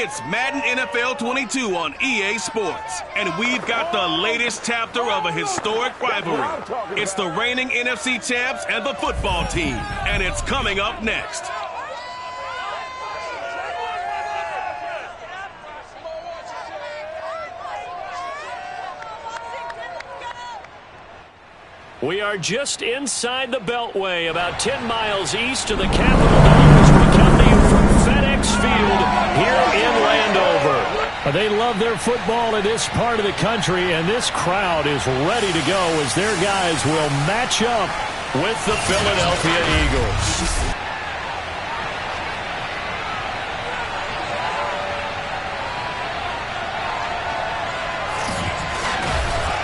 It's Madden NFL 22 on EA Sports, and we've got the latest chapter of a historic rivalry. It's the reigning NFC champs and the football team, and it's coming up next. We are just inside the Beltway, about 10 miles east of the Capitol Dome as we come to you from FedEx Field here in Landover. They love their football in this part of the country, and this crowd is ready to go as their guys will match up with the Philadelphia Eagles.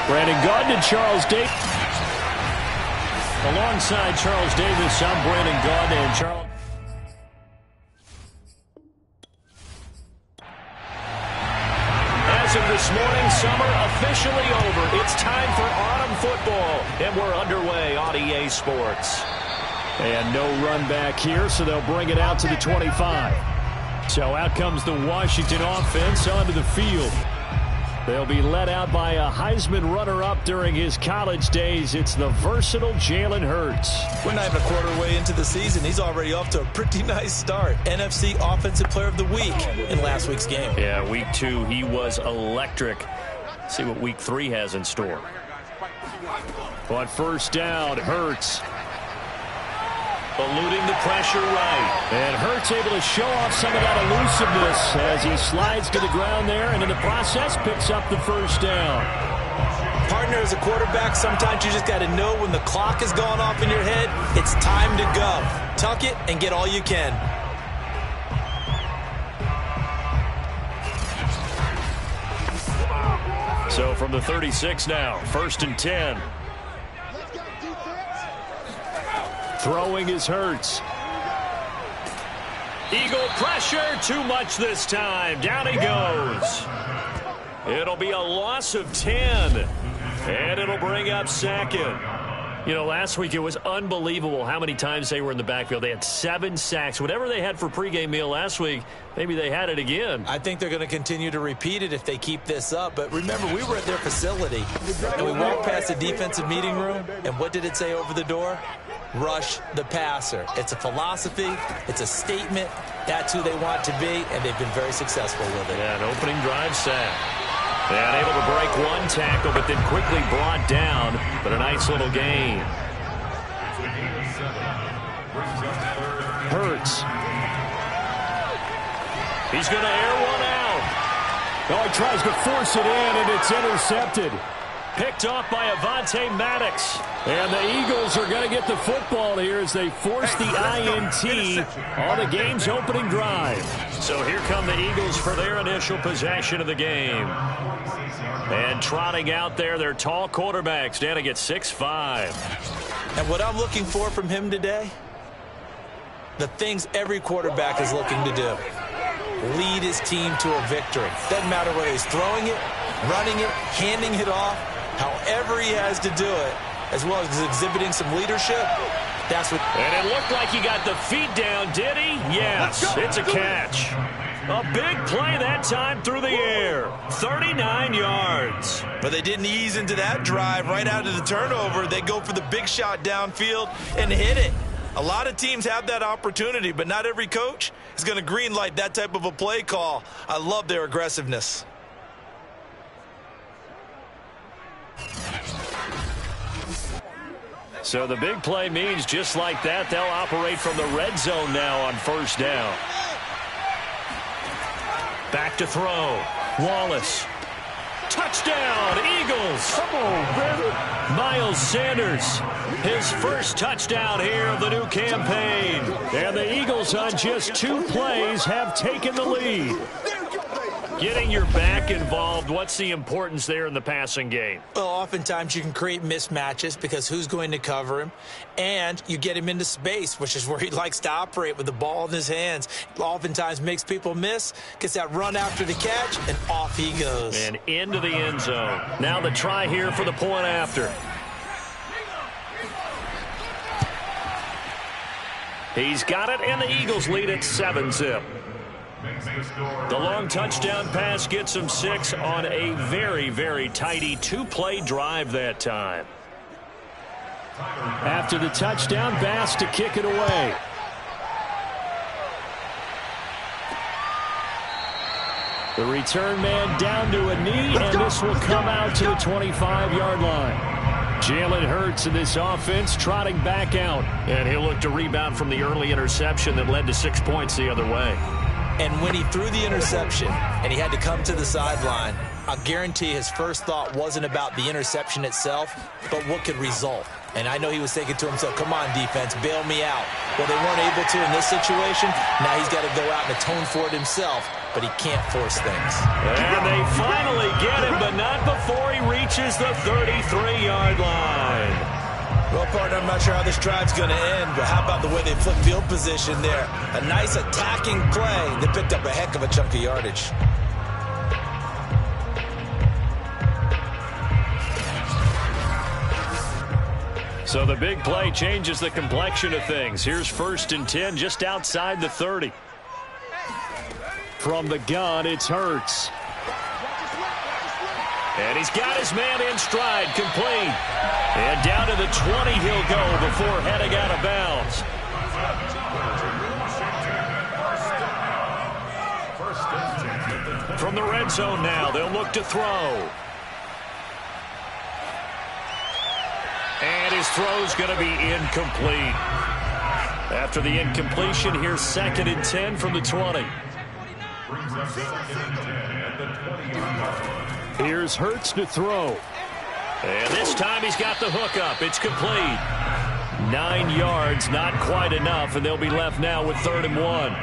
Brandon Gaudin and Charles Davis. Alongside Charles Davis, I'm Brandon Gaudin and Charles. As of this morning, summer officially over. It's time for autumn football, and we're underway on EA Sports. And no run back here, so they'll bring it out to the 25. So out comes the Washington offense onto the field. They'll be led out by a Heisman runner-up during his college days. It's the versatile Jalen Hurts. We're not even a quarter way into the season. He's already off to a pretty nice start. NFC Offensive Player of the Week in last week's game. Yeah, week 2, he was electric. See what week 3 has in store. On first down, Hurts. Eluding the pressure right. And Hurts able to show off some of that elusiveness as he slides to the ground there, and in the process picks up the first down. Partner, as a quarterback, sometimes you just got to know when the clock is going off in your head, it's time to go. Tuck it and get all you can. So from the 36 now, 1st and 10. Throwing is Hurts. Eagle pressure, too much this time. Down he goes. It'll be a loss of 10. And it'll bring up second. You know, last week it was unbelievable how many times they were in the backfield. They had 7 sacks. Whatever they had for pregame meal last week, maybe they had it again. I think they're going to continue to repeat it if they keep this up. But remember, we were at their facility, and we walked past the defensive meeting room, and what did it say over the door? Rush the passer. It's a philosophy. It's a statement. That's who they want to be, and they've been very successful with it. Yeah, an opening drive sack. And able to break one tackle, but then quickly brought down. But a nice little gain. Hurts. He's going to air one out. Oh, he tries to force it in, and it's intercepted. Picked off by Avonte Maddox. And the Eagles are going to get the football here as they force the INT on the game's opening drive. So here come the Eagles for their initial possession of the game. And trotting out there, their tall quarterback standing at 6'5". And what I'm looking for from him today, the things every quarterback is looking to do. Lead his team to a victory. Doesn't matter whether he's throwing it, running it, handing it off, however he has to do it, as well as exhibiting some leadership. That's what. And it looked like he got the feet down, did he? Yes, it's a catch. A big play that time through the air. 39 yards. But they didn't ease into that drive right out of the turnover. They go for the big shot downfield and hit it. A lot of teams have that opportunity, but not every coach is going to green light that type of a play call. I love their aggressiveness. So the big play means just like that, they'll operate from the red zone now on first down. Back to throw. Wallace. Touchdown, Eagles. Come on, baby. Miles Sanders, his first touchdown here of the new campaign. And the Eagles on just 2 plays have taken the lead. Getting your back involved, what's the importance there in the passing game? Well, oftentimes you can create mismatches because who's going to cover him, and you get him into space, which is where he likes to operate with the ball in his hands. Oftentimes makes people miss, gets that run after the catch, and off he goes. And into the end zone. Now the try here for the point after. He's got it, and the Eagles lead at 7-zip. The long touchdown pass gets them 6 on a very, very tidy 2-play drive that time. After the touchdown, Bass to kick it away. The return man down to a knee, and this will come out to the 25-yard line. Jalen Hurts in this offense trotting back out. And he'll look to rebound from the early interception that led to 6 points the other way. And when he threw the interception and he had to come to the sideline, I guarantee his first thought wasn't about the interception itself, but what could result. And I know he was thinking to himself, come on, defense, bail me out. Well, they weren't able to in this situation. Now he's got to go out and atone for it himself, but he can't force things. And they finally get him, but not before he reaches the 33-yard line. Well, partner, I'm not sure how this drive's going to end, but how about the way they flip field position there? A nice attacking play. They picked up a heck of a chunk of yardage. So the big play changes the complexion of things. Here's 1st and 10 just outside the 30. From the gun, it's Hurts. And he's got his man in stride, complete. And down to the 20 he'll go before heading out of bounds. From the red zone now, they'll look to throw. And his throw's going to be incomplete. After the incompletion, here's 2nd and 10 from the 20. Here's Hurts to throw. And this time he's got the hook up. It's complete. 9 yards, not quite enough, and they'll be left now with 3rd and 1.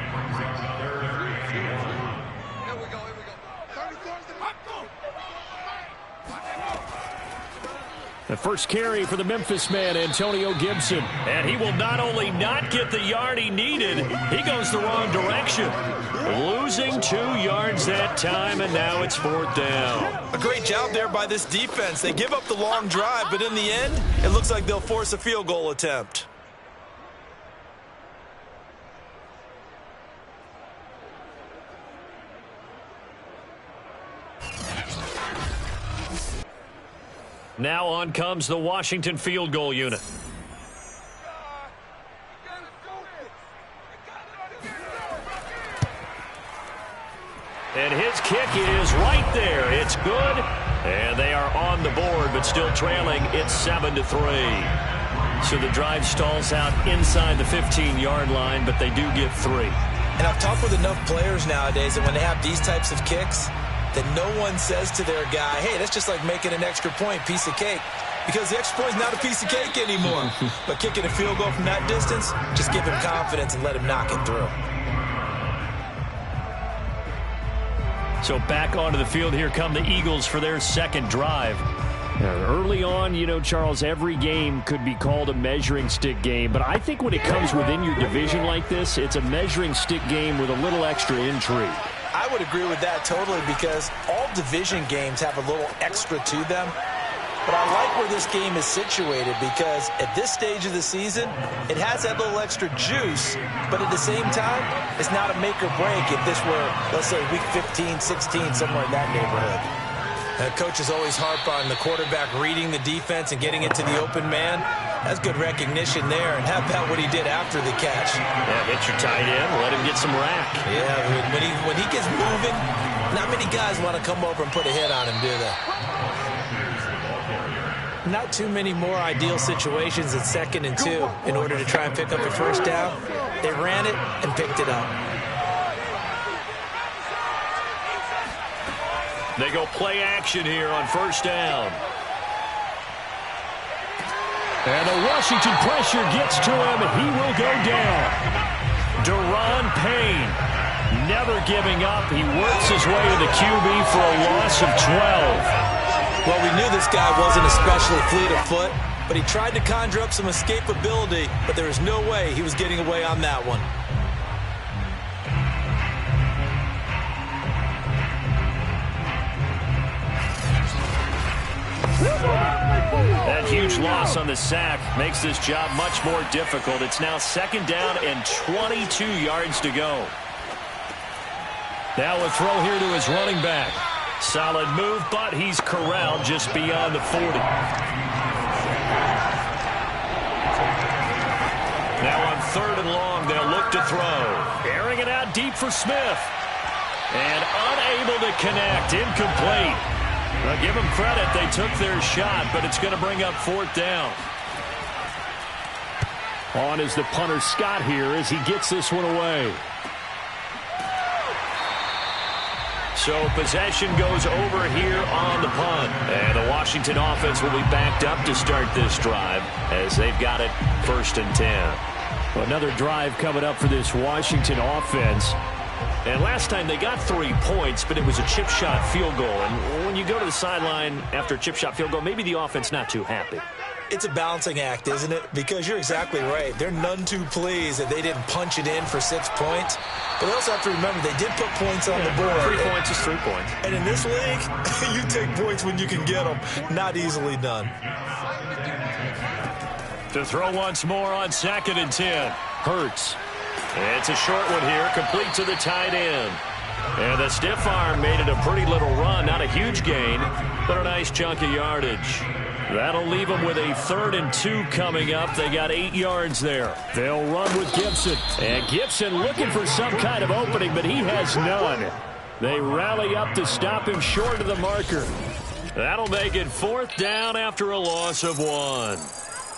The first carry for the Memphis man, Antonio Gibson. And he will not only not get the yard he needed, he goes the wrong direction. Losing 2 yards that time, and now it's 4th down. A great job there by this defense. They give up the long drive, but in the end, it looks like they'll force a field goal attempt. Now on comes the Washington field goal unit. And his kick is right there. It's good. And they are on the board, but still trailing. It's 7-3. So the drive stalls out inside the 15-yard line, but they do get 3. And I've talked with enough players nowadays that when they have these types of kicks, that no one says to their guy, hey, that's just like making an extra point, piece of cake. Because the extra point is not a piece of cake anymore. But kicking a field goal from that distance, just give him confidence and let him knock it through. So back onto the field, here come the Eagles for their 2nd drive. Early on, you know, Charles, every game could be called a measuring stick game. But I think when it comes within your division like this, it's a measuring stick game with a little extra intrigue. I would agree with that totally, because all division games have a little extra to them. But I like where this game is situated, because at this stage of the season, it has that little extra juice, but at the same time, it's not a make or break if this were, let's say, week 15, 16, somewhere in that neighborhood. Coaches always harp on the quarterback reading the defense and getting it to the open man. That's good recognition there. And how about what he did after the catch? Yeah, hit your tight end, let him get some rack. Yeah, when he gets moving, not many guys want to come over and put a hit on him, do they? Not too many more ideal situations at 2nd and 2 in order to try and pick up a 1st down. They ran it and picked it up. They go play action here on 1st down. And the Washington pressure gets to him, and he will go down. Deron Payne, never giving up. He works his way to the QB for a loss of 12. Well, we knew this guy wasn't especially fleet of foot, but he tried to conjure up some escapability, but there was no way he was getting away on that one. That huge loss on the sack makes this job much more difficult. It's now 2nd down and 22 yards to go. Now a throw here to his running back. Solid move, but he's corralled just beyond the 40. Now on 3rd and long, they'll look to throw. Airing it out deep for Smith. And unable to connect. Incomplete. Now give them credit. They took their shot, but it's going to bring up 4th down. On is the punter Scott here as he gets this one away. So possession goes over here on the punt. And the Washington offense will be backed up to start this drive as they've got it 1st and 10. Well, another drive coming up for this Washington offense. And last time they got 3 points, but it was a chip shot field goal. And when you go to the sideline after a chip shot field goal, maybe the offense not too happy. It's a balancing act, isn't it? Because you're exactly right. They're none too pleased that they didn't punch it in for 6 points. But they also have to remember they did put points on the board. 3 points is 3 points. And in this league, you take points when you can get them. Not easily done. To throw once more on 2nd and 10. Hurts. It's a short one here, complete to the tight end. And the stiff arm made it a pretty little run. Not a huge gain, but a nice chunk of yardage. That'll leave them with a 3rd and 2 coming up. They got 8 yards there. They'll run with Gibson. And Gibson looking for some kind of opening, but he has none. They rally up to stop him short of the marker. That'll make it 4th down after a loss of 1.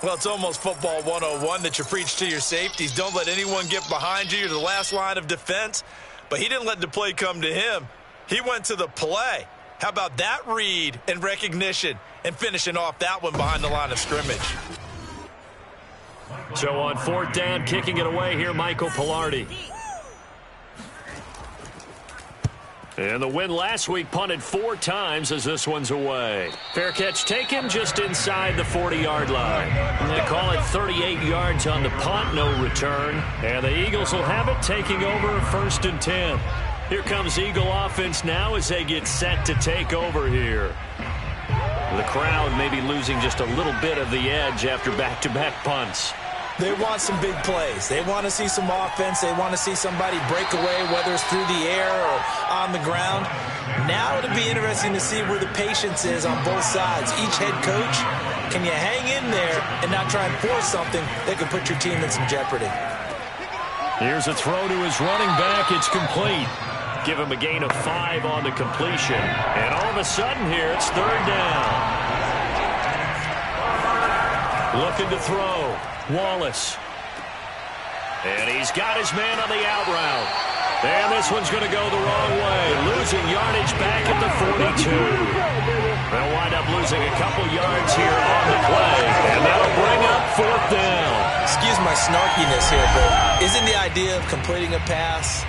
Well, it's almost football 101 that you preach to your safeties. Don't let anyone get behind you. You're the last line of defense. But he didn't let the play come to him. He went to the play. How about that read and recognition and finishing off that one behind the line of scrimmage? So on 4th down, kicking it away here, Michael Pilardi. And the win last week punted 4 times as this one's away. Fair catch taken just inside the 40-yard line. And they call it 38 yards on the punt, no return. And the Eagles will have it taking over 1st and 10. Here comes Eagle offense now as they get set to take over here. The crowd may be losing just a little bit of the edge after back-to-back punts. They want some big plays. They want to see some offense. They want to see somebody break away, whether it's through the air or on the ground. Now it'll be interesting to see where the patience is on both sides. Each head coach, can you hang in there and not try and force something that could put your team in some jeopardy? Here's a throw to his running back. It's complete. Give him a gain of 5 on the completion. And all of a sudden here, it's 3rd down. Looking to throw. Wallace. And he's got his man on the out route. And this one's going to go the wrong way. Losing yardage back at the 42. They'll wind up losing a couple yards here on the play. And that'll bring up 4th down. Excuse my snarkiness here, but isn't the idea of completing a pass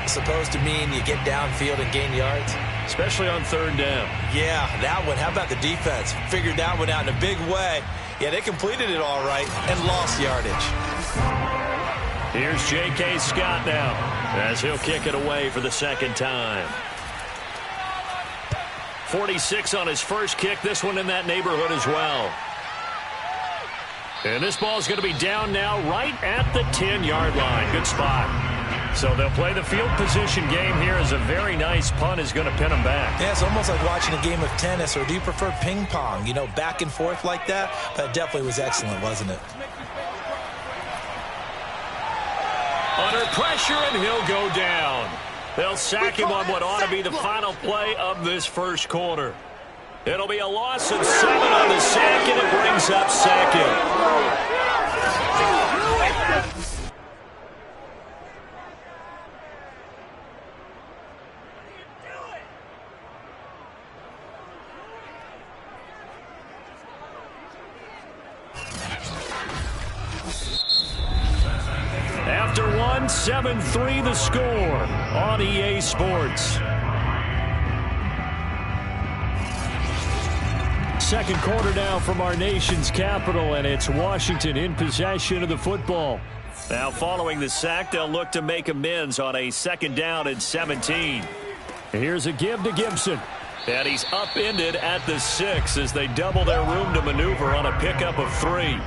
supposed to mean you get downfield and gain yards? Especially on 3rd down. Yeah, that one. How about the defense? Figured that one out in a big way. Yeah, they completed it all right and lost yardage. Here's J.K. Scott now as he'll kick it away for the 2nd time. 46 on his first kick. This one in that neighborhood as well. And this ball is going to be down now right at the 10-yard line. Good spot. So they'll play the field position game here as a very nice punt is going to pin them back. Yeah, it's almost like watching a game of tennis, or do you prefer ping pong? You know, back and forth like that? That definitely was excellent, wasn't it? Under pressure, and he'll go down. They'll sack him on what ought to be the final play of this first quarter. It'll be a loss of 7 on the sack, and it brings up 2nd. After 7-3 the score on EA Sports. Second quarter now from our nation's capital, and it's Washington in possession of the football. Now following the sack, they'll look to make amends on a 2nd down and 17. Here's a give to Gibson. And he's upended at the 6 as they double their room to maneuver on a pickup of 3.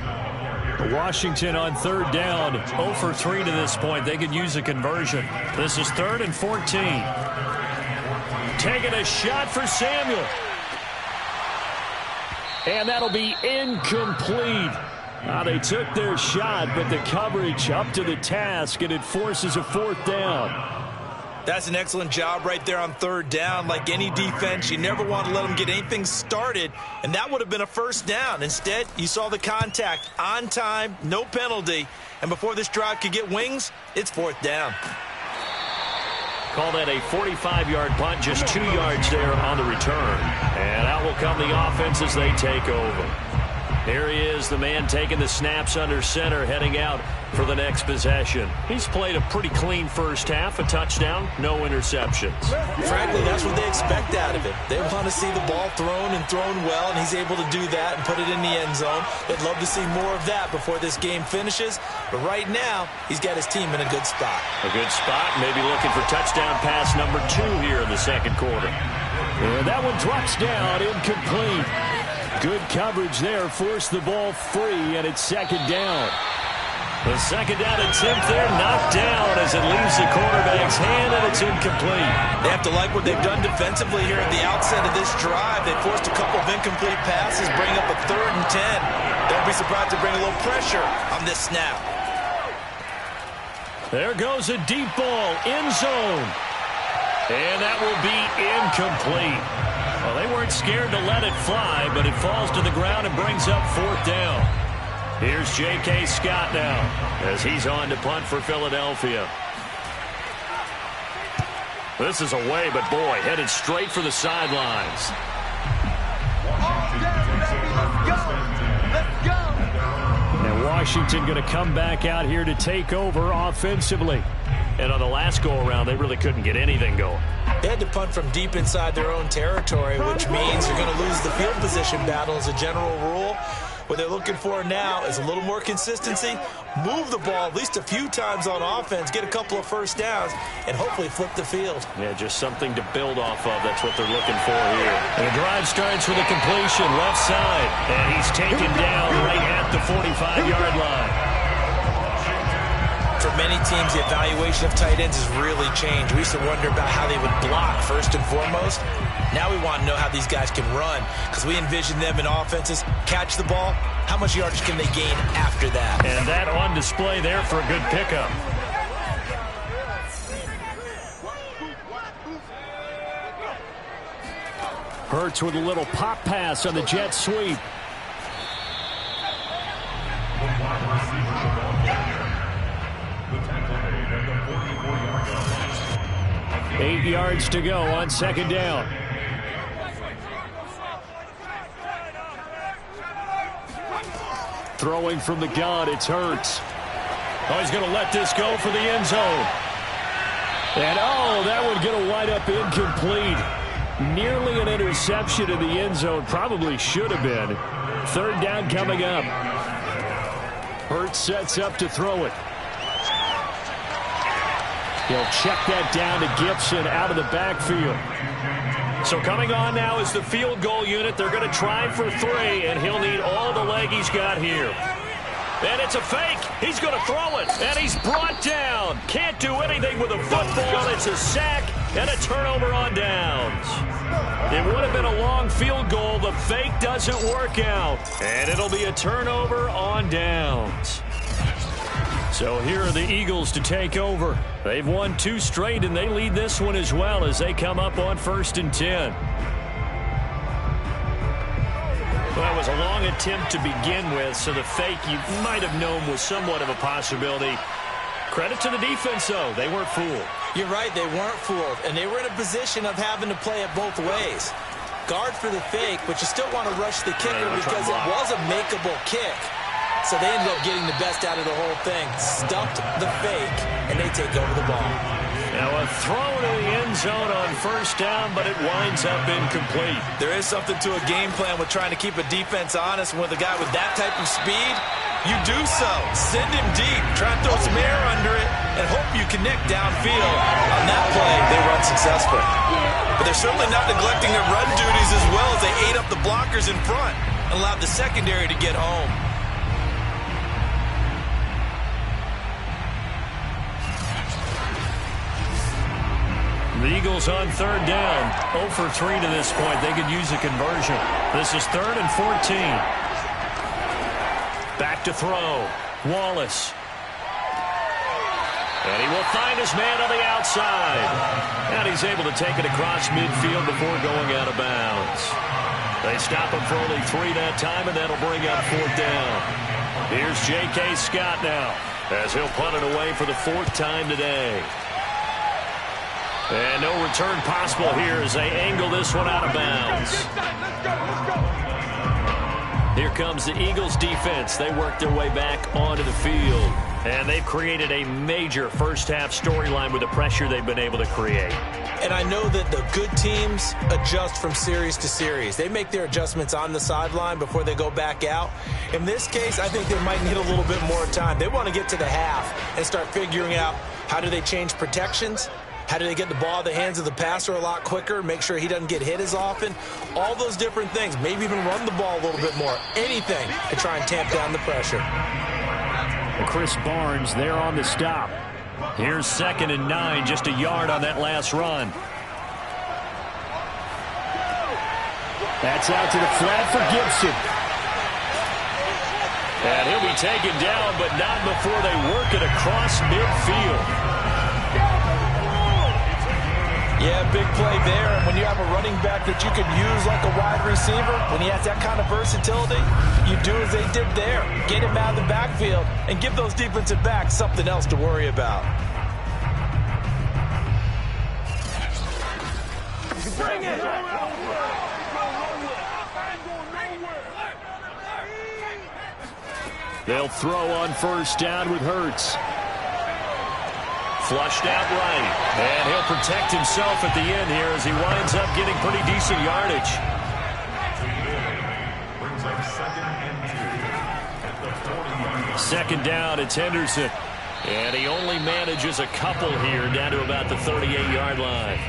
Washington on third down, 0 for 3 to this point. They could use a conversion. This is 3rd and 14. Taking a shot for Samuel. And that'll be incomplete. They took their shot, but the coverage up to the task, and it forces a 4th down. That's an excellent job right there on 3rd down. Like any defense, you never want to let them get anything started, and that would have been a 1st down. Instead, you saw the contact on time, no penalty, and before this drive could get wings, it's 4th down. Call that a 45-yard punt, just 2 yards there on the return. And out will come the offense as they take over. Here he is, the man taking the snaps under center, heading out for the next possession. He's played a pretty clean first half, a touchdown, no interceptions. Frankly, that's what they expect out of it. They want to see the ball thrown and thrown well, and he's able to do that and put it in the end zone. They'd love to see more of that before this game finishes, but right now, he's got his team in a good spot. A good spot, maybe looking for touchdown pass number 2 here in the second quarter. And that one drops down, incomplete. Good coverage there, forced the ball free, and it's 2nd down. The 2nd down attempt there knocked down as it leaves the quarterback's hand, and it's incomplete. They have to like what they've done defensively here at the outset of this drive. They forced a couple of incomplete passes, bring up a 3rd and 10. Don't be surprised to bring a little pressure on this snap. There goes a deep ball, end zone. And that will be incomplete. Well, they weren't scared to let it fly, but it falls to the ground and brings up 4th down. Here's J.K. Scott now as he's on to punt for Philadelphia. This is away, but boy, headed straight for the sidelines. Let's go. And Washington going to come back out here to take over offensively. And on the last go-around, they really couldn't get anything going. They had to punt from deep inside their own territory, which means you're going to lose the field position battle as a general rule. What they're looking for now is a little more consistency, move the ball at least a few times on offense, get a couple of 1st downs, and hopefully flip the field. Yeah, just something to build off of. That's what they're looking for here. And the drive starts with a completion, left side. And he's taken down right at the 45-yard line. For many teams, the evaluation of tight ends has really changed. We used to wonder about how they would block first and foremost. Now we want to know how these guys can run, because we envision them in offenses catch the ball. How much yardage can they gain after that? And that on display there for a good pickup. Hurts with a little pop pass on the jet sweep. Eight yards to go on 2nd down. Throwing from the gun, it's Hurts. Oh, he's going to let this go for the end zone. And, oh, that one going to wind up incomplete. Nearly an interception in the end zone. Probably should have been. 3rd down coming up. Hurts sets up to throw it. He'll check that down to Gibson out of the backfield. So coming on now is the field goal unit. They're going to try for 3, and he'll need all the leg he's got here. And it's a fake. He's going to throw it, and he's brought down. Can't do anything with a football. It's a sack and a turnover on downs. It would have been a long field goal. The fake doesn't work out, and it'll be a turnover on downs. So here are the Eagles to take over. They've won 2 straight, and they lead this one as well as they come up on 1st and 10. Well, it was a long attempt to begin with, so the fake you might have known was somewhat of a possibility. Credit to the defense, though. They weren't fooled. You're right, they weren't fooled, and they were in a position of having to play it both ways. Guard for the fake, but you still want to rush the kicker because it was a makeable kick. So they ended up getting the best out of the whole thing. Stumped the fake, and they take over the ball. Now a throw to the end zone on 1st down, but it winds up incomplete. There is something to a game plan with trying to keep a defense honest. With a guy with that type of speed, you do so. Send him deep, try and throw some air under it, and hope you connect downfield. On that play, they run successful. But they're certainly not neglecting their run duties as well as they ate up the blockers in front and allowed the secondary to get home. The Eagles on third down. 0 for 3 to this point. They could use a conversion. This is 3rd and 14. Back to throw. Wallace. And he will find his man on the outside. And he's able to take it across midfield before going out of bounds. They stop him for only 3 that time, and that'll bring up 4th down. Here's J.K. Scott now, as he'll punt it away for the 4th time today. And no return possible here as they angle this one out of bounds. Here comes the Eagles defense. They work their way back onto the field. And they've created a major first-half storyline with the pressure they've been able to create. And I know that the good teams adjust from series to series. They make their adjustments on the sideline before they go back out. In this case, I think they might need a little bit more time. They want to get to the half and start figuring out how do they change protections, how do they get the ball in the hands of the passer a lot quicker, make sure he doesn't get hit as often, all those different things. Maybe even run the ball a little bit more. Anything to try and tamp down the pressure. Chris Barnes there on the stop. Here's 2nd and 9, just a yard on that last run. That's out to the flat for Gibson. And he'll be taken down, but not before they work it across midfield. Yeah, big play there. And when you have a running back that you can use like a wide receiver, when he has that kind of versatility, you do as they did there. Get him out of the backfield and give those defensive backs something else to worry about. Bring it. They'll throw on 1st down with Hurts. Flushed out right. And he'll protect himself at the end here as he winds up getting pretty decent yardage. Second down, it's Henderson. And he only manages a couple here down to about the 38-yard line.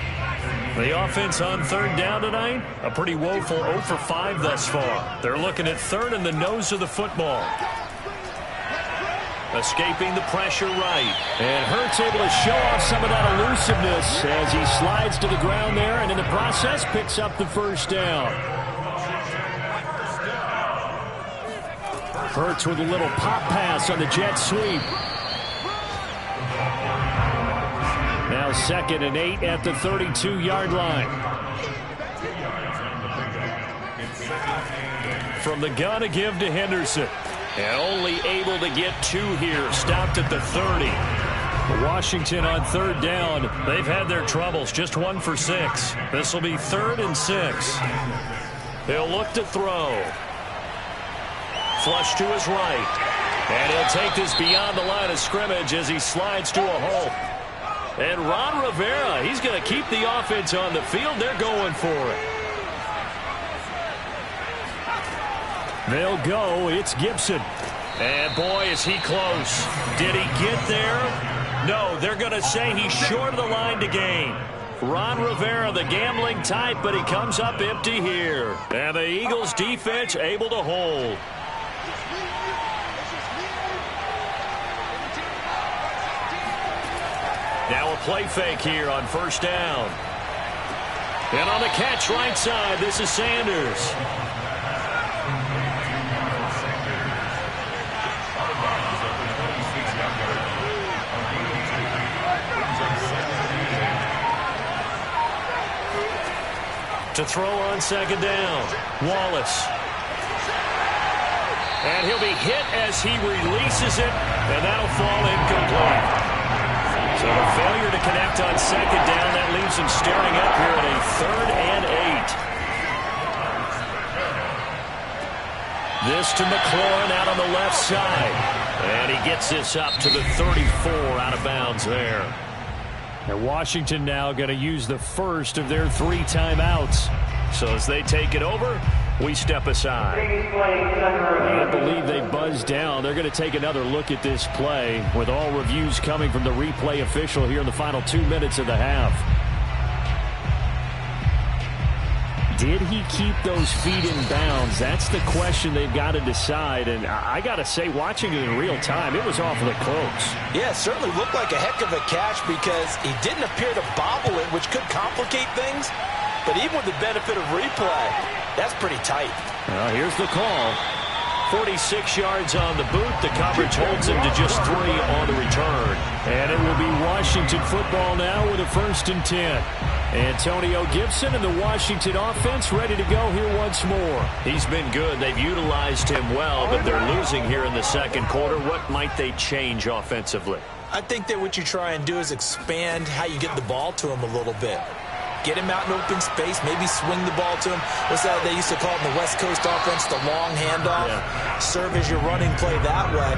The offense on 3rd down tonight, a pretty woeful 0 for 5 thus far. They're looking at 3rd and the nose of the football. Escaping the pressure right. And Hurts able to show off some of that elusiveness as he slides to the ground there and in the process picks up the 1st down. Hurts with a little pop pass on the jet sweep. Now 2nd and 8 at the 32-yard line. From the gun, a give to Henderson. And only able to get 2 here. Stopped at the 30. Washington on 3rd down. They've had their troubles. Just 1 for 6. This will be 3rd and 6. They'll look to throw. Flush to his right. And he'll take this beyond the line of scrimmage as he slides to a halt. And Ron Rivera, he's going to keep the offense on the field. They're going for it. They'll go. It's Gibson. And, boy, is he close. Did he get there? No, they're going to say he's short of the line to gain. Ron Rivera, the gambling type, but he comes up empty here. And the Eagles defense able to hold. Now a play fake here on 1st down. And on the catch right side, this is Sanders. To throw on 2nd down, Wallace. And he'll be hit as he releases it, and that'll fall incomplete. So a failure to connect on 2nd down, that leaves him staring up here at a 3rd and 8. This to McLaurin out on the left side. And he gets this up to the 34 out of bounds there. And Washington now going to use the first of their 3 timeouts. So as they take it over, we step aside. I believe they buzzed down. They're going to take another look at this play with all reviews coming from the replay official here in the final 2 minutes of the half. did he keep those feet in bounds? That's the question they've got to decide. And I got to say, watching it in real time, it was awfully close. Yeah, it certainly looked like a heck of a catch because he didn't appear to bobble it, which could complicate things. But even with the benefit of replay, that's pretty tight. Well, here's the call. 46 yards on the boot. The coverage holds him to just 3 on the return. And it will be Washington football now with a 1st and 10. Antonio Gibson and the Washington offense ready to go here once more. He's been good. They've utilized him well, but they're losing here in the second quarter. What might they change offensively? I think that what you try and do is expand how you get the ball to him a little bit. Get him out in open space, maybe swing the ball to him. What's that they used to call it in the West Coast offense, the long handoff? Yeah. Serve as your running play that way,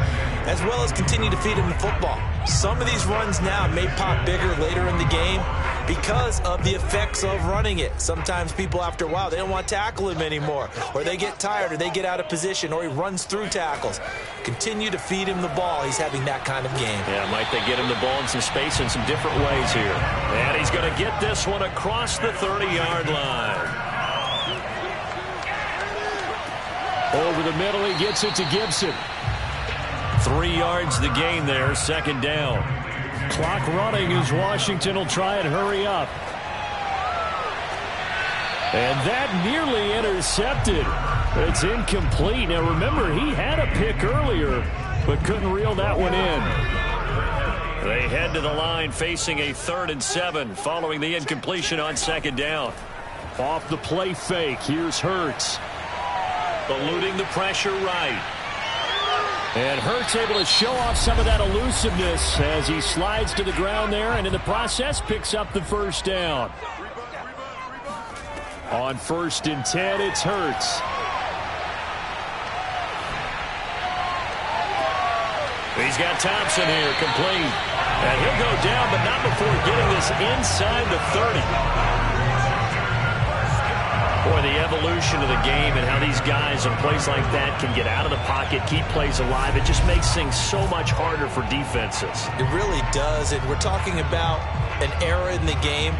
as well as continue to feed him the football. Some of these runs now may pop bigger later in the game because of the effects of running it. Sometimes people, after a while, they don't want to tackle him anymore, or they get tired, or they get out of position, or he runs through tackles. Continue to feed him the ball. He's having that kind of game. Yeah, might they get him the ball in some space in some different ways here. And he's going to get this one across the 30-yard line. Over the middle, he gets it to Gibson. 3 yards the gain there, 2nd down. Clock running as Washington will try and hurry up. And that nearly intercepted. It's incomplete. Now remember, he had a pick earlier, but couldn't reel that one in. They head to the line facing a 3rd and 7 following the incompletion on 2nd down. Off the play fake, here's Hurts. Eluding the pressure right. And Hurts able to show off some of that elusiveness as he slides to the ground there, and in the process picks up the 1st down. On 1st and 10, it's Hurts. He's got Thompson here, complete. And he'll go down, but not before getting this inside the 30. Boy, the evolution of the game and how these guys in plays like that can get out of the pocket, keep plays alive, it just makes things so much harder for defenses. It really does, and we're talking about an era in the game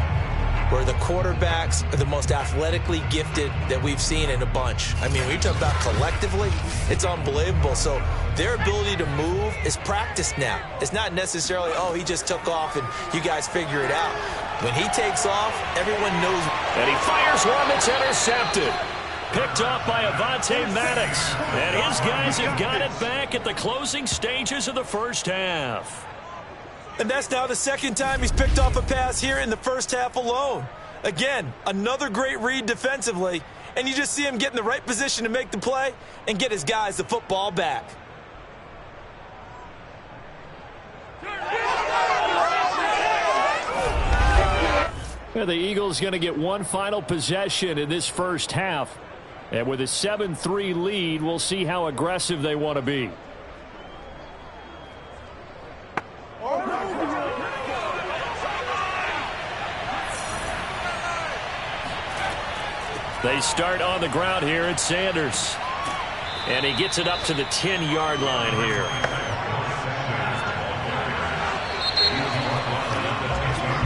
where the quarterbacks are the most athletically gifted that we've seen in a bunch. I mean, when you talk about collectively, it's unbelievable. So their ability to move is practiced now. It's not necessarily, oh, he just took off and you guys figure it out. When he takes off, everyone knows. And he fires one that's intercepted. Picked off by Avonte Maddox. And his guys have got it back at the closing stages of the 1st half. And that's now the 2nd time he's picked off a pass here in the 1st half alone. Again, another great read defensively. And you just see him get in the right position to make the play and get his guys the football back. The Eagles going to get one final possession in this 1st half. And with a 7-3 lead, we'll see how aggressive they want to be. They start on the ground here at Sanders. And he gets it up to the 10-yard line here.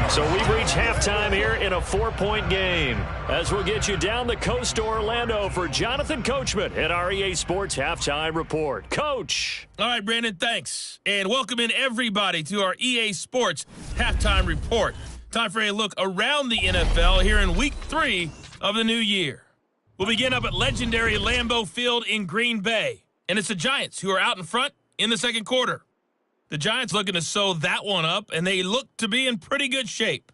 So we've reached halftime here in a 4-point game. As we'll get you down the coast to Orlando for Jonathan Coachman at our EA Sports Halftime Report. Coach. All right, Brandon, thanks. And welcome in everybody to our EA Sports Halftime Report. Time for a look around the NFL here in Week 3 of the new year. We'll begin up at legendary Lambeau Field in Green Bay. And it's the Giants who are out in front in the 2nd quarter. The Giants looking to sew that one up, and they look to be in pretty good shape.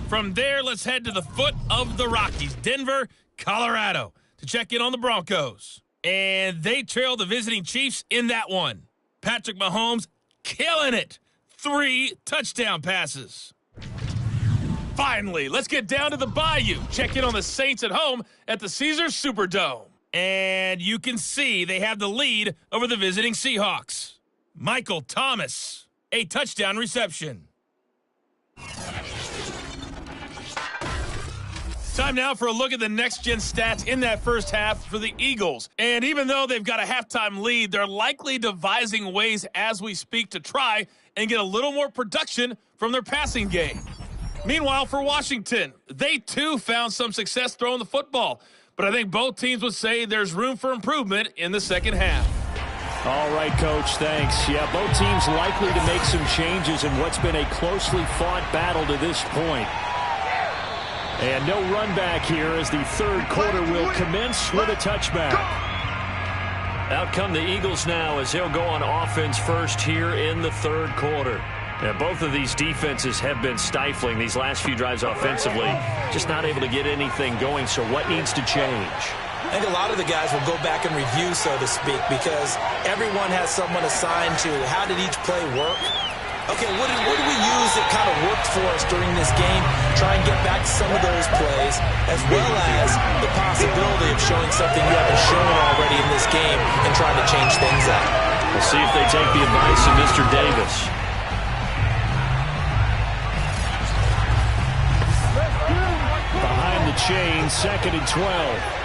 From there, let's head to the foot of the Rockies, Denver, Colorado, to check in on the Broncos. And they trail the visiting Chiefs in that one. Patrick Mahomes killing it. 3 touchdown passes. Finally, let's get down to the Bayou. Check in on the Saints at home at the Caesars Superdome. And you can see they have the lead over the visiting Seahawks. Michael Thomas, a touchdown reception. Time now for a look at the next-gen stats in that 1st half for the Eagles. And even though they've got a halftime lead, they're likely devising ways as we speak to try and get a little more production from their passing game. Meanwhile, for Washington, they too found some success throwing the football. But I think both teams would say there's room for improvement in the second half. All right, Coach, thanks. Yeah, both teams likely to make some changes in what's been a closely fought battle to this point. And no run back here as the third quarter will commence with a touchback. Out come the Eagles now as they'll go on offense first here in the third quarter. Yeah, both of these defenses have been stifling these last few drives offensively. Just not able to get anything going, so what needs to change? I think a lot of the guys will go back and review, so to speak, because everyone has someone assigned to how did each play work. Okay, what did we use that kind of worked for us during this game? Try and get back to some of those plays, as well as the possibility of showing something you haven't shown already in this game and trying to change things up. We'll see if they take the advice of Mr. Davis. Behind the chain, 2nd and 12.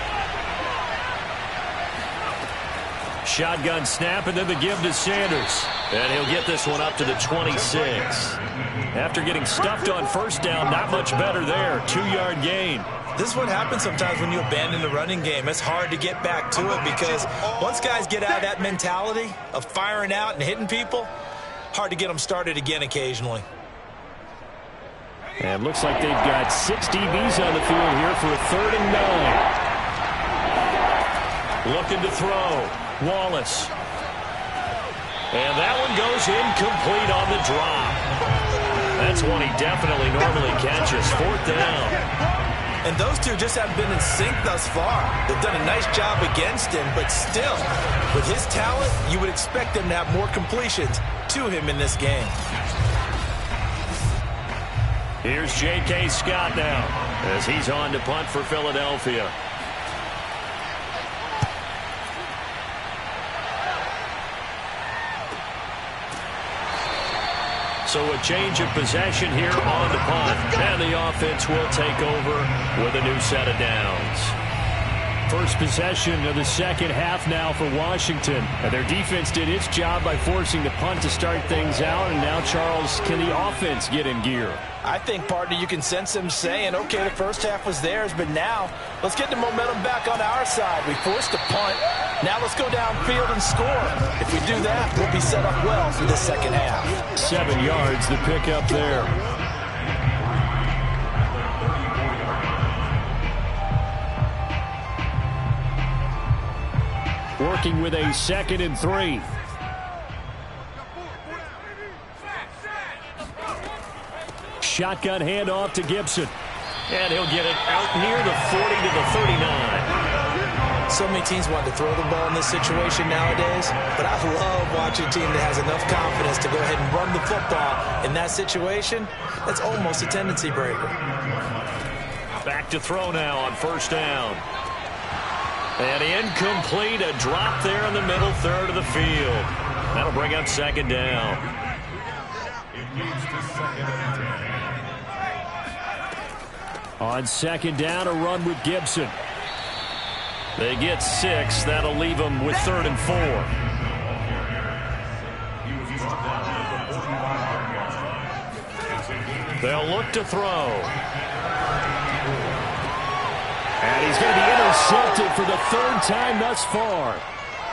Shotgun snap, and then the give to Sanders. And he'll get this one up to the 26. After getting stuffed on first down, not much better there. 2-yard gain. This is what happens sometimes when you abandon the running game. It's hard to get back to it because once guys get out of that mentality of firing out and hitting people, hard to get them started again occasionally. And looks like they've got 6 DBs on the field here for a 3rd and 9. Looking to throw. Wallace. And that one goes incomplete on the drop. That's one he definitely normally catches. 4th down. And those two just haven't been in sync thus far. They've done a nice job against him, but still, with his talent, you would expect them to have more completions to him in this game. Here's J.K. Scott now as he's on to punt for Philadelphia. So a change of possession here on the punt. And the offense will take over with a new set of downs. First possession of the second half now for Washington. And their defense did its job by forcing the punt to start things out. And now, Charles, can the offense get in gear? I think, partner, you can sense them saying, okay, the first half was theirs, but now let's get the momentum back on our side. We forced a punt. Now let's go downfield and score. If we do that, we'll be set up well for this second half. 7 yards, the pickup there. Working with a 2nd and 3. Shotgun handoff to Gibson. And he'll get it out near the 40 to the 39. So many teams want to throw the ball in this situation nowadays, but I love watching a team that has enough confidence to go ahead and run the football in that situation. That's almost a tendency breaker. Back to throw now on 1st down. And incomplete, a drop there in the middle third of the field. That'll bring up 2nd down. On 2nd down, a run with Gibson. They get 6. That'll leave them with 3rd and 4. They'll look to throw. And he's going to be intercepted for the 3rd time thus far.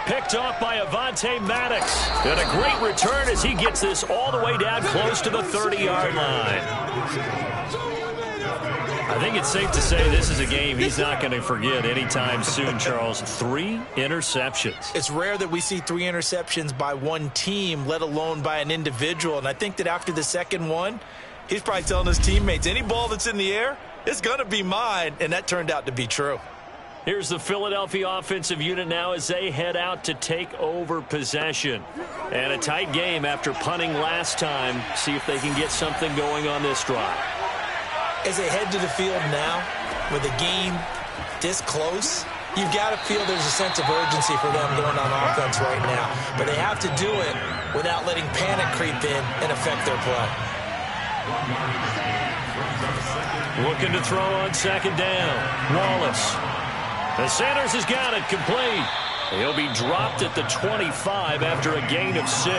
Picked off by Avonte Maddox. And a great return as he gets this all the way down close to the 30-yard line. I think it's safe to say this is a game he's not going to forget anytime soon, Charles. 3 interceptions. It's rare that we see 3 interceptions by one team, let alone by an individual. And I think that after the second one, he's probably telling his teammates, any ball that's in the air, it's going to be mine. And that turned out to be true. Here's the Philadelphia offensive unit now as they head out to take over possession. And a tight game after punting last time. See if they can get something going on this drive. As they head to the field now, with the game this close, you've got to feel there's a sense of urgency for them going on offense right now. But they have to do it without letting panic creep in and affect their play. Looking to throw on 2nd down. Wallace. And Sanders has got it complete. He'll be dropped at the 25 after a gain of 6.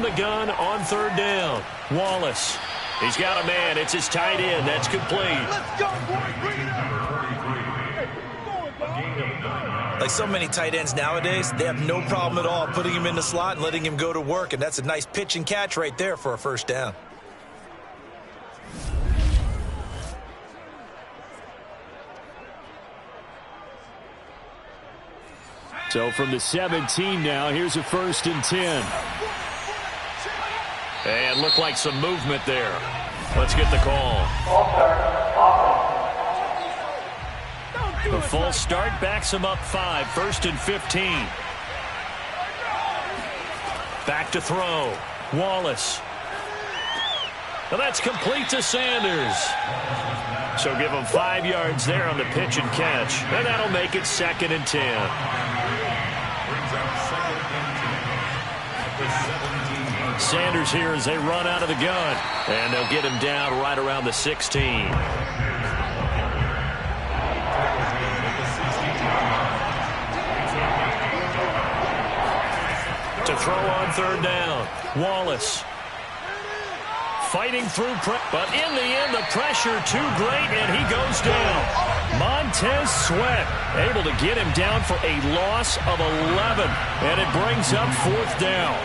from the gun on third down. Wallace. He's got a man. It's his tight end. That's complete. Let's go, boys. Bring it up. Like so many tight ends nowadays, they have no problem at all putting him in the slot and letting him go to work, and that's a nice pitch and catch right there for a first down. So from the 17 now, here's a 1st and 10. And looked like some movement there. Let's get the call. The false start backs him up 5, 1st and 15. Back to throw. Wallace. Well, that's complete to Sanders. So give him 5 yards there on the pitch and catch. And that'll make it 2nd and 10. Sanders here as they run out of the gun. And they'll get him down right around the 16. To throw on third down. Wallace. Fighting through, but in the end, the pressure too great, and he goes down. Montez Sweat able to get him down for a loss of 11, and it brings up 4th down.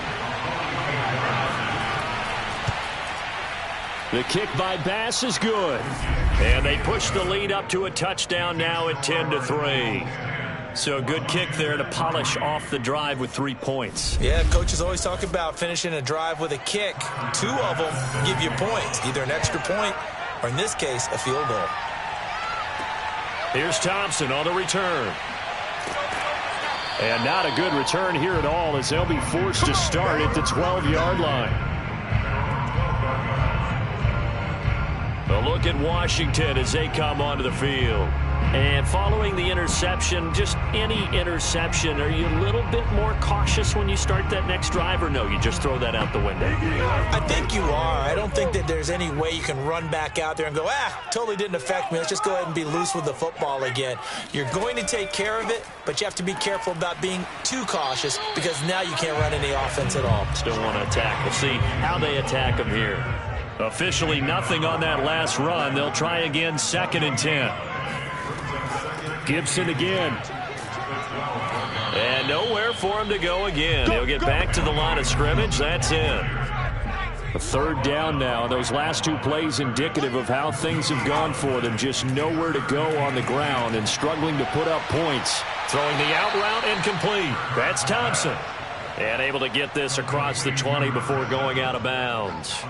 The kick by Bass is good, and they push the lead up to a touchdown now at 10-3. So a good kick there to polish off the drive with 3 points. Yeah, coaches always talk about finishing a drive with a kick. 2 of them give you points, either an extra point or, in this case, a field goal. Here's Thompson on the return. And not a good return here at all as they'll be forced to start at the 12-yard line. A look at Washington as they come onto the field. And following the interception, just any interception, are you a little bit more cautious when you start that next drive, or no, you just throw that out the window? I think you are. I don't think that there's any way you can run back out there and go, totally didn't affect me. Let's just go ahead and be loose with the football again. You're going to take care of it, but you have to be careful about being too cautious because now you can't run any offense at all. Still want to attack. We'll see how they attack them here. Officially nothing on that last run. They'll try again, 2nd and 10. Gibson again. And nowhere for him to go again. He'll get back to the line of scrimmage. That's it. A 3rd down now. Those last 2 plays indicative of how things have gone for them. Just nowhere to go on the ground and struggling to put up points. Throwing the out route and complete. That's Thompson. And able to get this across the 20 before going out of bounds.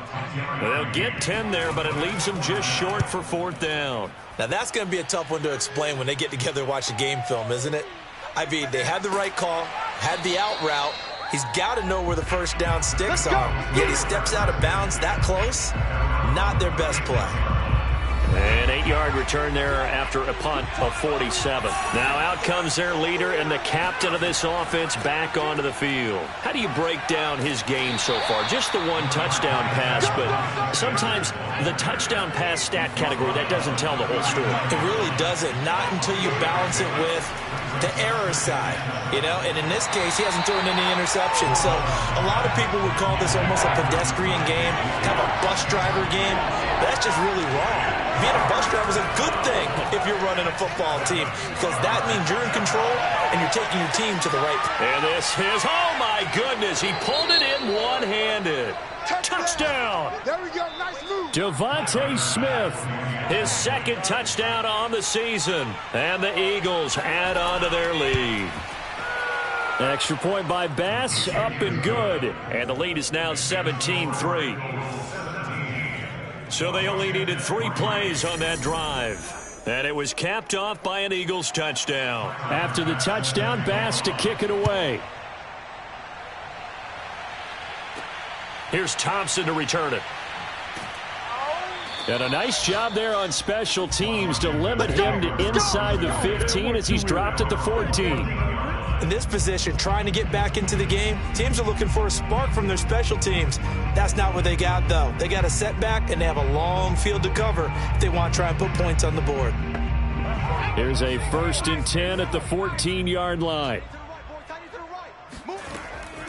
They'll get 10 there, but it leaves them just short for 4th down. Now, that's going to be a tough one to explain when they get together and watch a game film, isn't it? I mean, they had the right call, had the out route. He's got to know where the first down sticks are. Yet he steps out of bounds that close. Not their best play. An 8-yard return there after a punt of 47. Now out comes their leader and the captain of this offense back onto the field. How do you break down his game so far? Just the 1 touchdown pass, but sometimes the touchdown pass stat category, that doesn't tell the whole story. It really doesn't. Not until you balance it with the error side, you know, and in this case, he hasn't thrown any interceptions. So a lot of people would call this almost a pedestrian game, kind of a bus driver game. But that's just really wrong. Being a bus driver is a good thing if you're running a football team because that means you're in control and you're taking your team to the right. And this is, oh my goodness, he pulled it in one-handed. Touchdown! There we go, nice move. Devontae Smith, his 2nd touchdown on the season. And the Eagles add on to their lead. Extra point by Bass, up and good. And the lead is now 17-3. So they only needed 3 plays on that drive. And it was capped off by an Eagles touchdown. After the touchdown, Bass to kick it away. Here's Thompson to return it. And a nice job there on special teams to limit him to inside the 15 as he's dropped at the 14. In this position, trying to get back into the game, teams are looking for a spark from their special teams. That's not what they got, though. They got a setback, and they have a long field to cover if they want to try and put points on the board. Here's a 1st and 10 at the 14-yard line.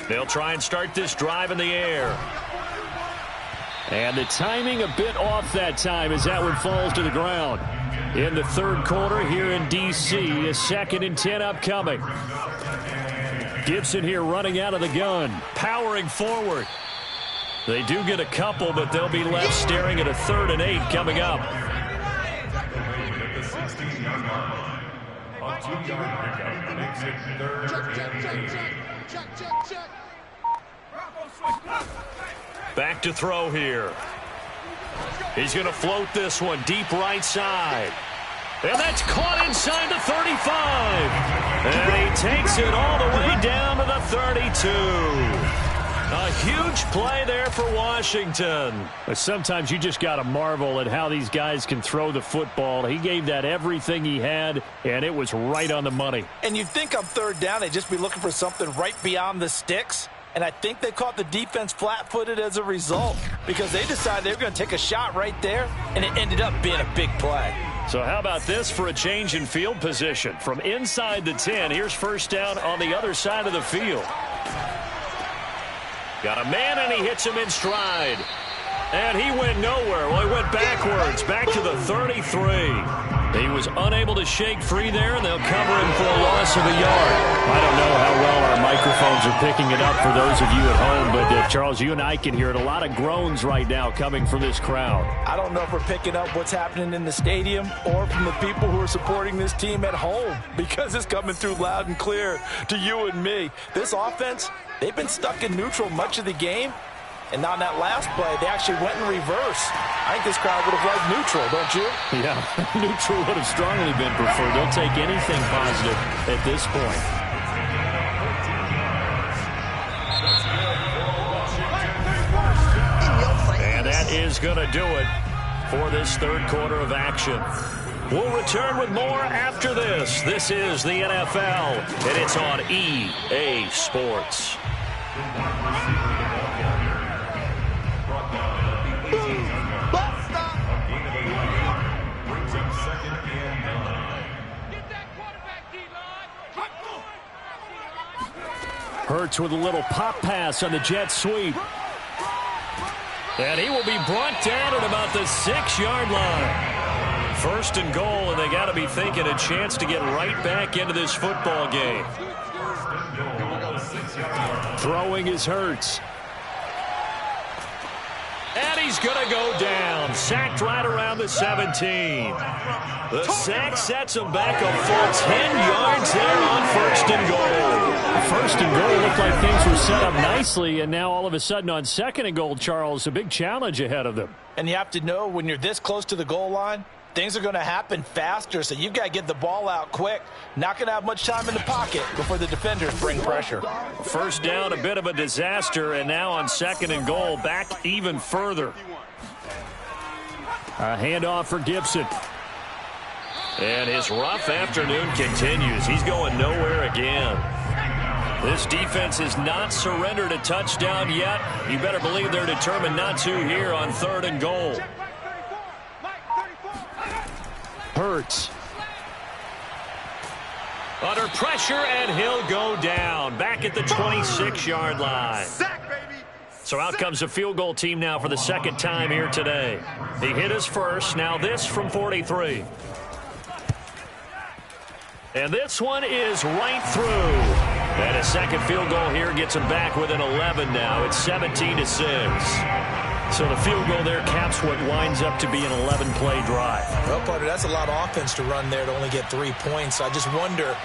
They'll try and start this drive in the air. And the timing a bit off that time as that one falls to the ground. In the third quarter here in D.C., a 2nd and 10 upcoming. Gibson here running out of the gun, powering forward. They do get a couple, but they'll be left staring at a 3rd and 8 coming up. Back to throw here. He's going to float this one deep right side. And that's caught inside the 35. And he takes it all the way down to the 32. A huge play there for Washington. Sometimes you just got to marvel at how these guys can throw the football. He gave that everything he had, and it was right on the money. And you'd think on 3rd down they'd just be looking for something right beyond the sticks. And I think they caught the defense flat-footed as a result because they decided they were going to take a shot right there, and it ended up being a big play. So how about this for a change in field position? From inside the 10, here's 1st down on the other side of the field. Got a man, and he hits him in stride. And he went nowhere. Well, he went backwards, back to the 33. He was unable to shake free there, and they'll cover him for a loss of a yard. I don't know how well our microphones are picking it up for those of you at home, but Charles, you and I can hear it. A lot of groans right now coming from this crowd. I don't know if we're picking up what's happening in the stadium or from the people who are supporting this team at home, because it's coming through loud and clear to you and me. This offense, they've been stuck in neutral much of the game. And on that last play, they actually went in reverse. I think this crowd would have liked neutral, don't you? Yeah, neutral would have strongly been preferred. They'll take anything positive at this point. And that is going to do it for this 3rd quarter of action. We'll return with more after this. This is the NFL, and it's on EA Sports. Hurts with a little pop pass on the jet sweep. And he will be brought down at about the 6-yard line. 1st and goal, and they got to be thinking a chance to get right back into this football game. Throwing is Hurts. And he's going to go down. Sacked right around the 17. The sack sets him back a full 10 yards there on 1st and goal. 1st and goal looked like things were set up nicely, and now all of a sudden on 2nd and goal, Charles, a big challenge ahead of them. And you have to know when you're this close to the goal line, things are going to happen faster, so you've got to get the ball out quick. Not going to have much time in the pocket before the defenders bring pressure. 1st down, a bit of a disaster, and now on 2nd and goal, back even further. A handoff for Gibson. And his rough afternoon continues. He's going nowhere again. This defense has not surrendered a touchdown yet. You better believe they're determined not to here on 3rd and goal. Hurts. Under pressure, and he'll go down. Back at the 26-yard line. So out comes the field goal team now for the 2nd time here today. He hit his first. Now this from 43. And this one is right through. And a 2nd field goal here gets him back within 11 now. It's 17-6. So the field goal there caps what winds up to be an 11-play drive. Well, partner, that's a lot of offense to run there to only get 3 points. I just wonder,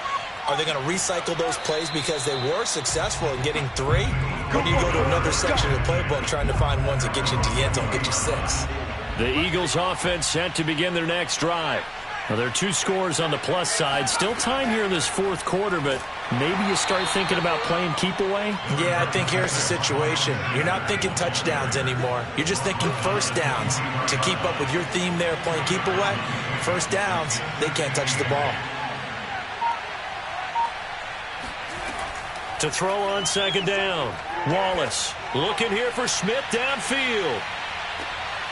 are they going to recycle those plays because they were successful in getting 3? Or do you go to another section of the playbook trying to find ones that get you into the end zone, get you 6? The Eagles offense set to begin their next drive. Well, there are 2 scores on the plus side. Still time here in this 4th quarter, but maybe you start thinking about playing keep away? Yeah, I think here's the situation. You're not thinking touchdowns anymore. You're just thinking 1st downs. To keep up with your theme there, playing keep away, 1st downs, they can't touch the ball. To throw on 2nd down. Wallace looking here for Smith downfield.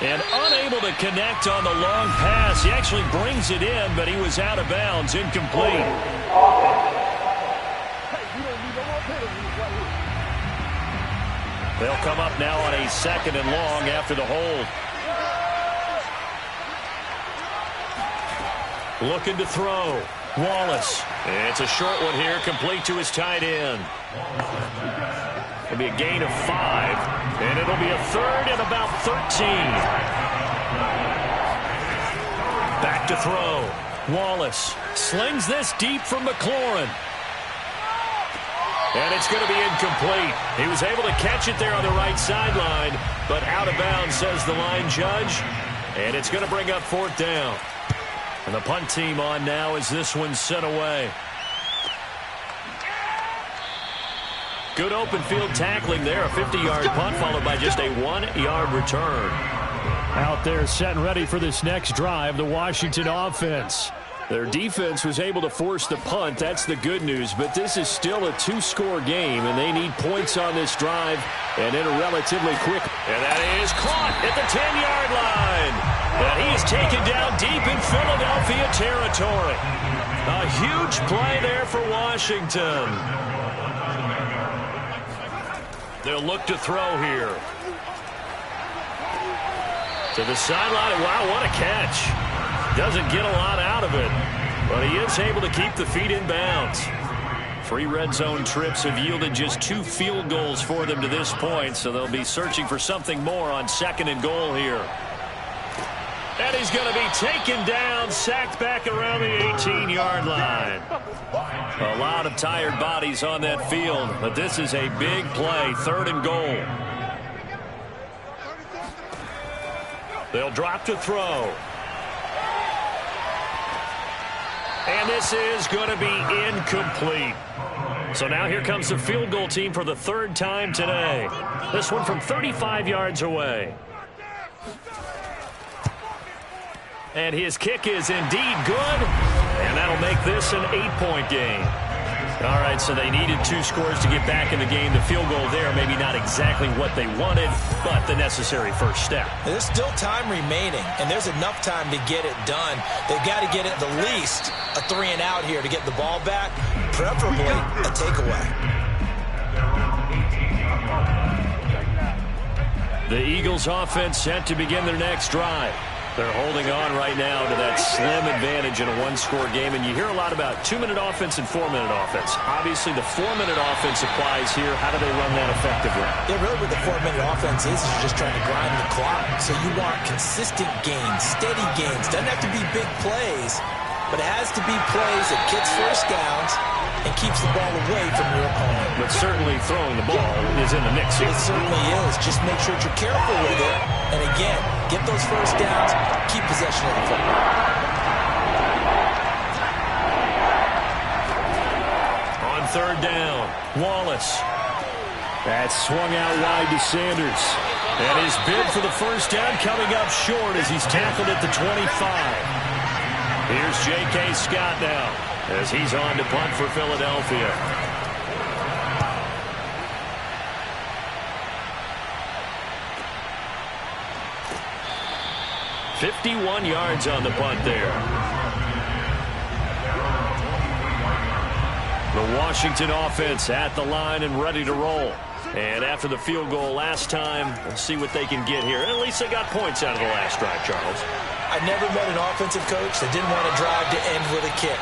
And unable to connect on the long pass. He actually brings it in, but he was out of bounds, incomplete. They'll come up now on a 2nd and long after the hold. Looking to throw. Wallace. It's a short one here, complete to his tight end. It'll be a gain of 5, and it'll be a 3rd and about 13. Back to throw. Wallace slings this deep from McLaurin. And it's going to be incomplete. He was able to catch it there on the right sideline, but out of bounds, says the line judge. And it's going to bring up 4th down. And the punt team on now as this one's sent away. Good open field tackling there. A 50-yard punt followed by just a 1-yard return. Out there set and ready for this next drive, the Washington offense. Their defense was able to force the punt. That's the good news. But this is still a 2-score game, and they need points on this drive and in a relatively quick. And that is caught at the 10-yard line. And he is taken down deep in Philadelphia territory. A huge play there for Washington. They'll look to throw here. To the sideline. Wow, what a catch. Doesn't get a lot out of it, but he is able to keep the feet in bounds. 3 red zone trips have yielded just 2 field goals for them to this point, so they'll be searching for something more on 2nd and goal here. And he's going to be taken down, sacked back around the 18-yard line. A lot of tired bodies on that field, but this is a big play, 3rd and goal. They'll drop to throw. And this is going to be incomplete. So now here comes the field goal team for the 3rd time today. This one from 35 yards away. And his kick is indeed good. And that'll make this an 8-point game. All right, so they needed 2 scores to get back in the game. The field goal there, maybe not exactly what they wanted, but the necessary first step. There's still time remaining, and there's enough time to get it done. They've got to get at the least a 3-and-out here to get the ball back, preferably a takeaway. The Eagles offense set to begin their next drive. They're holding on right now to that slim advantage in a 1-score game, and you hear a lot about 2-minute offense and 4-minute offense. Obviously, the 4-minute offense applies here. How do they run that effectively? Yeah, really what the 4-minute offense is just trying to grind the clock. So you want consistent gains, steady gains. Doesn't have to be big plays, but it has to be plays that gets first downs and keeps the ball away from your opponent. But certainly throwing the ball is in the mix here. It certainly is. Just make sure that you're careful with it. And again, get those first downs, keep possession of the football. On 3rd down, Wallace. That's swung out wide to Sanders. And his bid for the first down coming up short as he's tackled at the 25. Here's J.K. Scott now as he's on to punt for Philadelphia. "51 yards on the punt there." The Washington offense at the line and ready to roll. And after the field goal last time, we'll see what they can get here. At least they got points out of the last drive, Charles. I never met an offensive coach that didn't want to drive to end with a kick.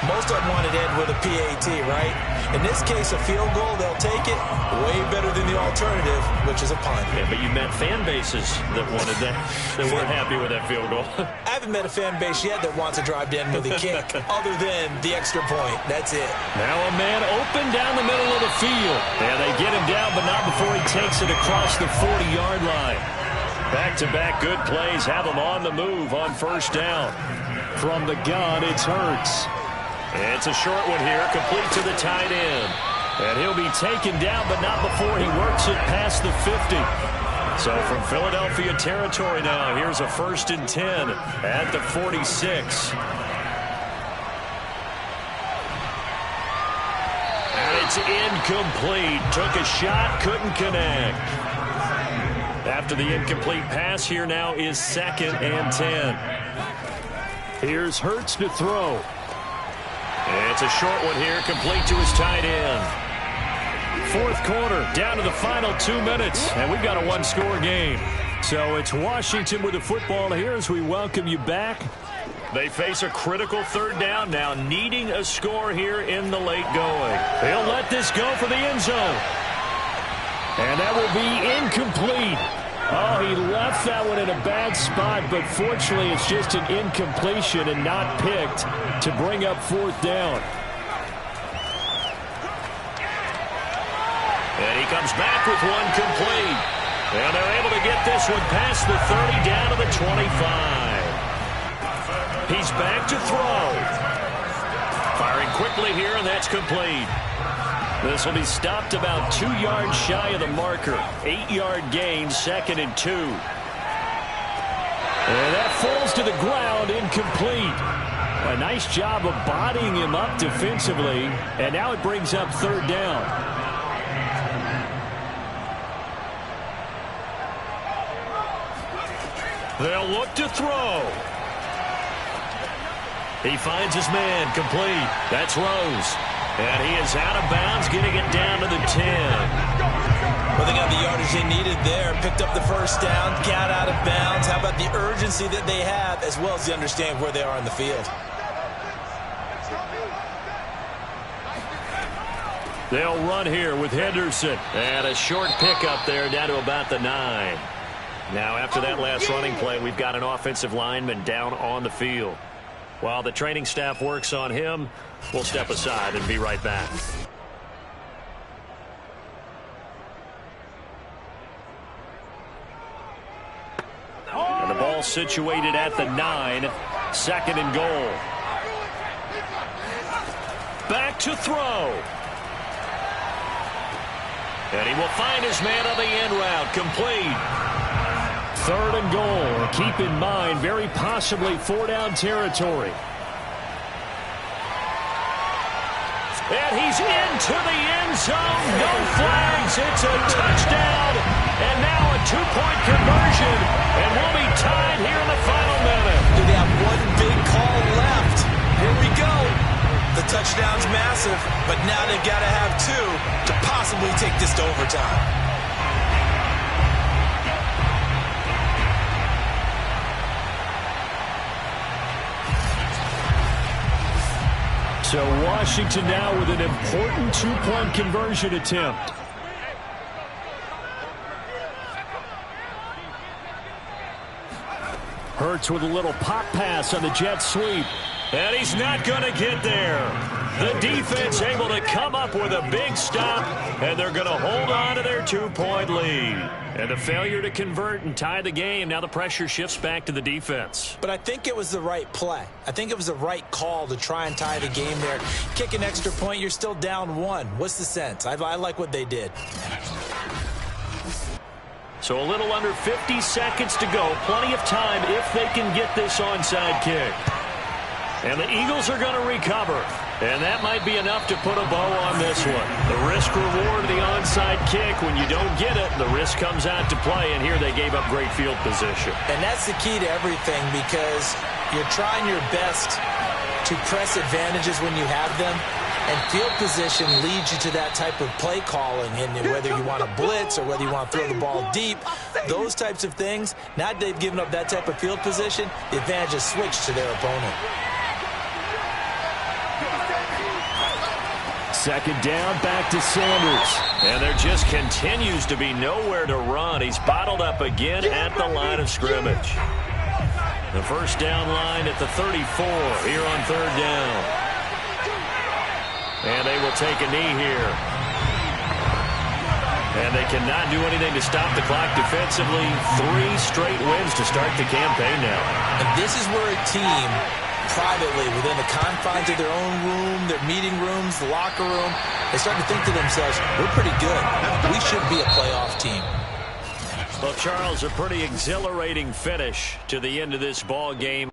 Most of them wanted to end with a PAT, right? In this case, a field goal, they'll take it. Way better than the alternative, which is a punt. Yeah, but you met fan bases that wanted that, that weren't happy with that field goal. I haven't met a fan base yet that wants to drive to end with a kick, other than the extra point. That's it. Now a man open down the middle of the field. Yeah, they get him down, but not before he takes it across the 40-yard line. Back-to-back good plays have him on the move on first down. From the gun, it's Hurts. It's a short one here, complete to the tight end. And he'll be taken down, but not before he works it past the 50. So from Philadelphia territory now, here's a 1st and 10 at the 46. And it's incomplete. Took a shot, couldn't connect. After the incomplete pass, here now is 2nd and 10. Here's Hurts to throw. It's a short one here, complete to his tight end. fourth quarter, down to the final 2 minutes, and we've got a one-score game. So it's Washington with the football here as we welcome you back. They face a critical third down now, needing a score here in the late going. He'll let this go for the end zone. And that will be incomplete. Oh, he left that one in a bad spot, but fortunately it's just an incompletion and not picked to bring up fourth down. And he comes back with one complete. And they're able to get this one past the 30 down to the 25. He's back to throw. Firing quickly here, and that's complete. This will be stopped about 2 yards shy of the marker. 8-yard gain, 2nd and 2. And that falls to the ground, incomplete. A nice job of bodying him up defensively, and now it brings up third down. They'll look to throw. He finds his man, complete. That's Rose. And he is out of bounds, getting it down to the 10. Well, they got the yardage they needed there. Picked up the first down, got out of bounds. How about the urgency that they have, as well as the understanding where they are in the field? They'll run here with Henderson. And a short pickup there down to about the 9. Now, after that last running play, we've got an offensive lineman down on the field. While the training staff works on him, we'll step aside and be right back. And the ball situated at the 9, 2nd and goal. Back to throw. And he will find his man on the end route, complete. 3rd and goal. Keep in mind, very possibly 4-down territory. And he's into the end zone. No flags. It's a touchdown. And now a 2-point conversion. And we'll be tied here in the final minute. They have one big call left. Here we go. The touchdown's massive, but now they've got to have 2 to possibly take this to overtime. So Washington now with an important 2-point conversion attempt. Hurts with a little pop pass on the jet sweep. And he's not going to get there. The defense able to come up with a big stop, and they're going to hold on to their 2-point lead. And a failure to convert and tie the game. Now the pressure shifts back to the defense. But I think it was the right play. I think it was the right call to try and tie the game there. Kick an extra point, you're still down 1. What's the sense? I like what they did. So a little under 50 seconds to go. Plenty of time if they can get this onside kick. And the Eagles are going to recover. And that might be enough to put a bow on this one. The risk-reward of the onside kick. When you don't get it, the risk comes out to play. And here they gave up great field position. And that's the key to everything, because you're trying your best to press advantages when you have them. And field position leads you to that type of play calling. And whether you want to blitz or whether you want to throw the ball deep, those types of things, now that they've given up that type of field position, the advantage is switched to their opponent. 2nd down, back to Sanders. And there just continues to be nowhere to run. He's bottled up again at the line of scrimmage. The first down line at the 34 here on 3rd down. And they will take a knee here. And they cannot do anything to stop the clock defensively. 3 straight wins to start the campaign now. And this is where a team privately, within the confines of their own room, their meeting rooms, the locker room, they start to think to themselves, we're pretty good. We should be a playoff team. Well, Charles, a pretty exhilarating finish to the end of this ball game.